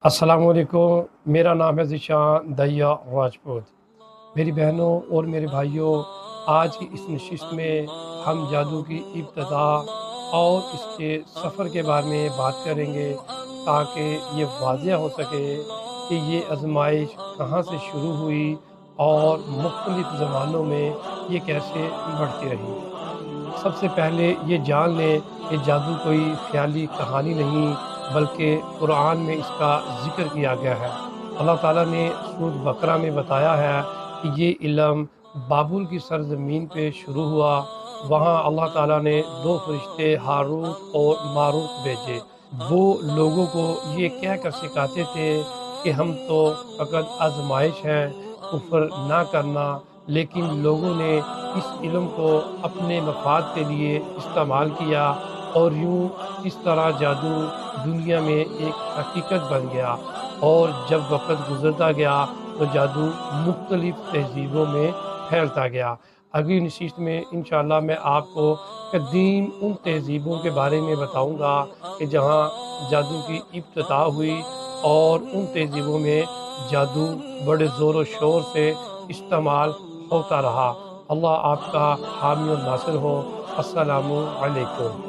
السلام علیکم، میرا نام ہے ذیشان دیا راجپوت۔ میری بہنوں اور میرے بھائیوں، آج کی اس نشست میں ہم جادو کی ابتدا اور اس کے سفر کے بارے میں بات کریں گے، تاکہ یہ واضح ہو سکے کہ یہ آزمائش کہاں سے شروع ہوئی اور مختلف زمانوں میں یہ کیسے بڑھتی رہی۔ سب سے پہلے یہ جان لیں کہ جادو کوئی خیالی کہانی نہیں، بلکہ قرآن میں اس کا ذکر کیا گیا ہے۔ اللہ تعالیٰ نے سورۃ بقرہ میں بتایا ہے کہ یہ علم بابل کی سرزمین پہ شروع ہوا۔ وہاں اللہ تعالیٰ نے دو فرشتے ہاروت اور ماروت بھیجے۔ وہ لوگوں کو یہ کہہ کر سکھاتے تھے کہ ہم تو فقط آزمائش ہیں، کفر نہ کرنا، لیکن لوگوں نے اس علم کو اپنے مفاد کے لیے استعمال کیا، اور یوں اس طرح جادو دنیا میں ایک حقیقت بن گیا۔ اور جب وقت گزرتا گیا تو جادو مختلف تہذیبوں میں پھیلتا گیا۔ اگلی نشست میں انشاءاللہ میں آپ کو قدیم ان تہذیبوں کے بارے میں بتاؤں گا کہ جہاں جادو کی ابتدا ہوئی، اور ان تہذیبوں میں جادو بڑے زور و شور سے استعمال ہوتا رہا۔ اللہ آپ کا حامی و ناصر ہو۔ السلام علیکم۔